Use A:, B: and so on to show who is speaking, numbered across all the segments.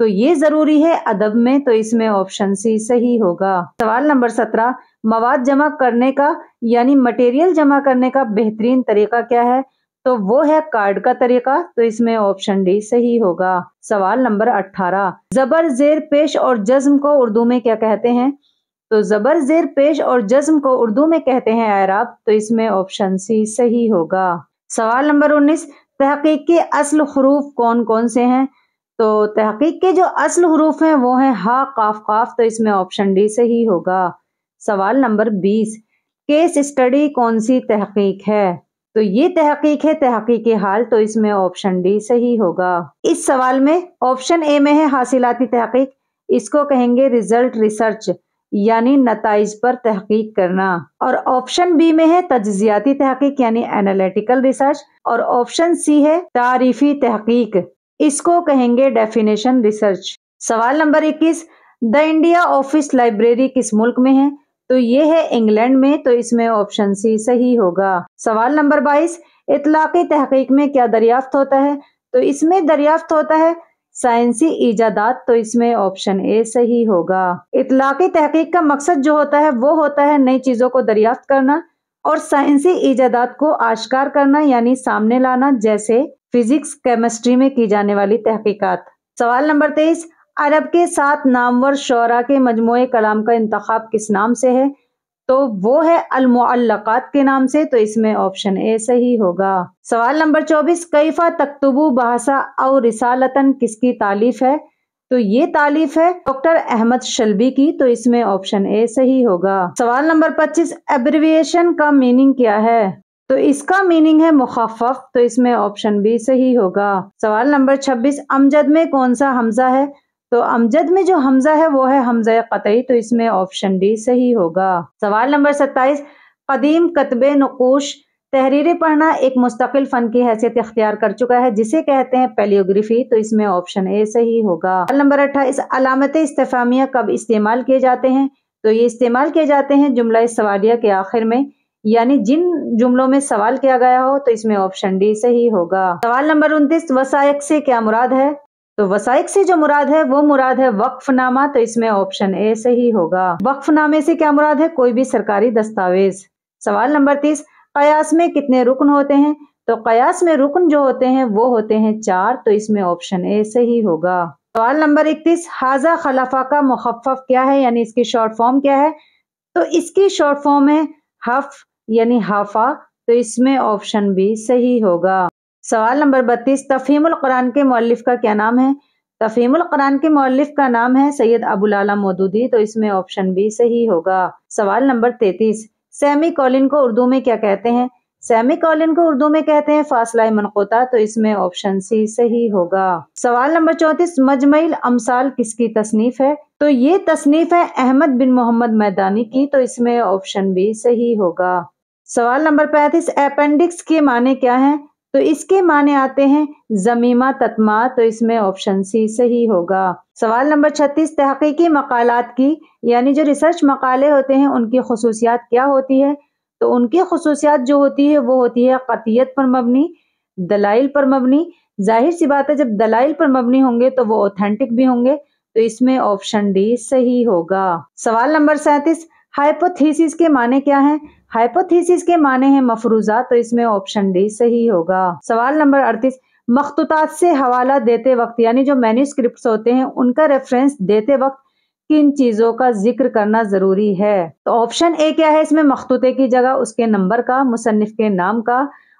A: تو یہ ضروری ہے ادب میں، تو اس میں آپشن سی صحیح ہوگا۔ سوال نمبر 17، مواد جمع کرنے کا یعنی مٹیریل جمع کرنے کا بہترین طریقہ کیا ہے؟ تو وہ ہے کارڈ کا طریقہ، تو اس میں آپشن ڈی صحیح ہوگا۔ سوال نمبر 18، زبر، زیر پیش اور جزم کو اردو میں کیا کہتے ہیں؟ تو زبر، زیر پیش اور جزم کو اردو میں کہتے ہیں اعراب، تو اس میں آپشن سی صحیح ہوگا۔ سوال نمبر 19، تحقیق کے اصل حروف کون کون سے ہیں؟ تو تحقیق کے جو اصل حروف ہیں وہ ہیں ہا، قاف، قاف، تو اس میں آپشن ڈی صحیح ہوگا۔ سوال نمبر 20، کیس اسٹڈی کون سی تحقیق ہے؟ تو یہ تحقیق ہے تحقیق حال، تو اس میں آپشن ڈی صحیح ہوگا۔ اس سوال میں آپشن اے میں ہے حاصلاتی تحقیق، اس کو کہیں گے ریزلٹ ریسرچ یعنی نتائج پر تحقیق کرنا، اور آپشن بی میں ہے تجزیاتی تحقیق یعنی انالیٹیکل ریسرچ، اور آپشن سی ہے تعریفی تحقیق، اس کو کہیں گے ڈیفینیشن ریسرچ۔ سوال نمبر 21، دا انڈیا آفس لائبریری کس ملک میں ہے؟ تو یہ ہے انگلینڈ میں، تو اس میں آپشن سی صحیح ہوگا۔ سوال نمبر 22، اطلاقی تحقیق میں کیا دریافت ہوتا ہے؟ تو اس میں دریافت ہوتا ہے سائنسی ایجادات، تو اس میں آپشن اے صحیح ہوگا۔ اطلاقی تحقیق کا مقصد جو ہوتا ہے وہ ہوتا ہے نئی چیزوں کو دریافت کرنا اور سائنسی ایجادات کو آشکار کرنا یعنی سامنے لانا، جیسے فزکس، کیمسٹری میں کی جانے والی تحقیقات۔ سوال نمبر 23، عرب کے 7 نامور شعراء کے مجموعے کلام کا انتخاب کس نام سے ہے؟ تو وہ ہے المعلقات کے نام سے، تو اس میں آپشن اے صحیح ہوگا۔ سوال نمبر 24، کیفا تکتبو بحثا او رسالتن کس کی تالیف ہے؟ تو یہ تالیف ہے ڈاکٹر احمد شلبی کی، تو اس میں آپشن اے صحیح ہوگا۔ سوال نمبر 25، ایبریویشن کا میننگ کیا ہے؟ تو اس کا میننگ ہے مخفف، تو اس میں آپشن بی صحیح ہوگا۔ سوال نمبر 26، امجد میں کون سا حمزہ ہے؟ تو امجد میں جو حمزہ ہے وہ ہے حمزہ قطعی، تو اس میں آپشن ڈی صحیح ہوگا۔ سوال نمبر 27، قدیم کتب نقوش تحریریں پڑھنا ایک مستقل فن کی حیثیت اختیار کر چکا ہے جسے کہتے ہیں پیلیوگرافی، تو اس میں آپشن اے صحیح ہوگا۔ سوال نمبر 28، علامت استفہامیہ کب استعمال کیے جاتے ہیں؟ تو یہ استعمال کیے جاتے ہیں جملہ سوالیہ کے آخر میں، یعنی جن جملوں میں سوال کیا گیا ہو، تو اس میں آپشن ڈی صحیح ہوگا۔ سوال نمبر 29، وثائق سے کیا مراد ہے؟ تو وثائق سے جو مراد ہے وہ مراد ہے وقف نامہ، تو اس میں آپشن اے صحیح ہوگا۔ وقف نامے سے کیا مراد ہے؟ کوئی بھی سرکاری دستاویز۔ سوال نمبر 30، قیاس میں کتنے رکن ہوتے ہیں؟ تو قیاس میں رکن جو ہوتے ہیں وہ ہوتے ہیں 4، تو اس میں آپشن اے صحیح ہوگا۔ سوال نمبر 31، حاذا خلفہ کا مخفف کیا ہے یعنی اس کی شارٹ فارم کیا ہے؟ تو اس کی شارٹ فارم ہے حف یعنی حافہ، تو اس میں آپشن بی صحیح ہوگا۔ سوال نمبر 32، تفہیم القرآن کے مؤلف کا کیا نام ہے؟ تفہیم القرآن کے مؤلف کا نام ہے سید ابوالعلا مودودی، تو اس میں آپشن بی صحیح ہوگا۔ سوال نمبر 33، سیمی کولن کو اردو میں کیا کہتے ہیں؟ سیمی کولن کو اردو میں کہتے ہیں فاصلہ منقطع، تو اس میں آپشن سی صحیح ہوگا۔ سوال نمبر 34، مجمع الامثال کس کی تصنیف ہے؟ تو یہ تصنیف ہے احمد بن محمد میدانی کی، تو اس میں آپشن بی صحیح ہوگا۔ سوال نمبر 35، اپینڈکس کے معنی کیا ہیں؟ تو اس کے معنی آتے ہیں ضمیمہ تتمہ، تو اس میں آپشن سی صحیح ہوگا۔ سوال نمبر 36، تحقیقی مقالات کی یعنی جو ریسرچ مقالے ہوتے ہیں ان کی خصوصیات کیا ہوتی ہے؟ تو ان کی خصوصیات جو ہوتی ہے وہ ہوتی ہے قطعیت پر مبنی، دلائل پر مبنی۔ ظاہر سی بات ہے جب دلائل پر مبنی ہوں گے تو وہ اوتھینٹک بھی ہوں گے، تو اس میں آپشن ڈی صحیح ہوگا۔ سوال نمبر 37، ہائپوتھیسس کے معنی کیا ہیں؟ ہائپوتھیسس کے معنی ہیں مفروضہ، تو اس میں آپشن ڈی صحیح ہوگا۔ سوال نمبر 38، مخطوطات سے حوالہ دیتے وقت یعنی جو مینوسکرپٹس ہوتے ہیں ان کا ریفرنس دیتے وقت کن چیزوں کا ذکر کرنا ضروری ہے؟ تو آپشن اے کیا ہے اس میں؟ مخطوطے کی جگہ اس کے نمبر کا، مصنف کے نام کا،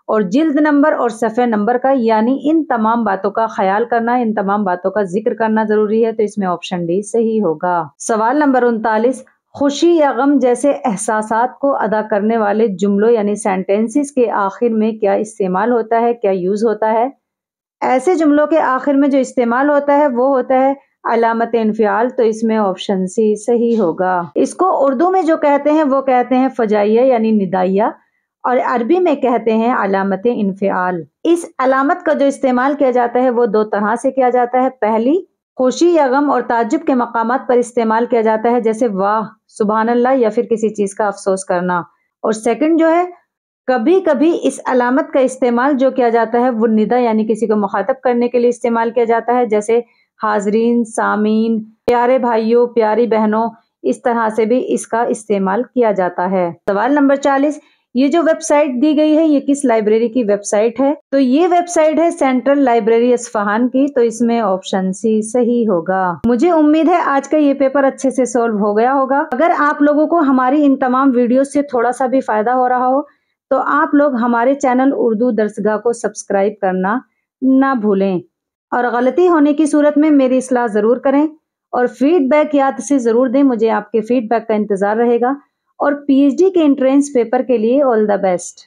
A: اور جلد نمبر اور صفحہ نمبر کا، یعنی ان تمام باتوں کا خیال کرنا، ان تمام باتوں کا ذکر کرنا ضروری ہے، تو اس میں آپشن ڈی صحیح ہوگا۔ سوال نمبر 39، خوشی یا غم جیسے احساسات کو ادا کرنے والے جملوں یعنی سینٹینسز کے آخر میں کیا استعمال ہوتا ہے، کیا یوز ہوتا ہے؟ ایسے جملوں کے آخر میں جو استعمال ہوتا ہے وہ ہوتا ہے علامت انفعال، تو اس میں آپشن سی صحیح ہوگا۔ اس کو اردو میں جو کہتے ہیں وہ کہتے ہیں فجائیہ یعنی ندائیہ، اور عربی میں کہتے ہیں علامت انفعال۔ اس علامت کا جو استعمال کیا جاتا ہے وہ 2 طرح سے کیا جاتا ہے۔ پہلی، خوشی یا غم اور تعجب کے مقامات پر استعمال کیا جاتا ہے، جیسے واہ، سبحان اللہ، یا پھر کسی چیز کا افسوس کرنا۔ اور سیکنڈ جو ہے، کبھی کبھی اس علامت کا استعمال جو کیا جاتا ہے وہ ندا یعنی کسی کو مخاطب کرنے کے لیے استعمال کیا جاتا ہے، جیسے حاضرین، سامعین، پیارے بھائیوں، پیاری بہنوں، اس طرح سے بھی اس کا استعمال کیا جاتا ہے۔ سوال نمبر 40، یہ جو ویب سائٹ دی گئی ہے یہ کس لائبریری کی ویب سائٹ ہے؟ تو یہ ویب سائٹ ہے سینٹرل لائبریری اصفہان کی، تو اس میں آپشن سی صحیح ہوگا۔ مجھے امید ہے آج کا یہ پیپر اچھے سے سولو ہو گیا ہوگا۔ اگر آپ لوگوں کو ہماری ان تمام ویڈیوز سے تھوڑا سا بھی فائدہ ہو رہا ہو تو آپ لوگ ہمارے چینل اردو درسگاہ کو سبسکرائب کرنا نہ بھولیں، اور غلطی ہونے کی صورت میں میری اصلاح ضرور کریں، اور فیڈ بیک یاد سے ضرور دیں۔ مجھے آپ کے فیڈ بیک کا انتظار رہے گا، اور پی ایچ ڈی کے انٹرنس پیپر کے لیے آل دا بیسٹ۔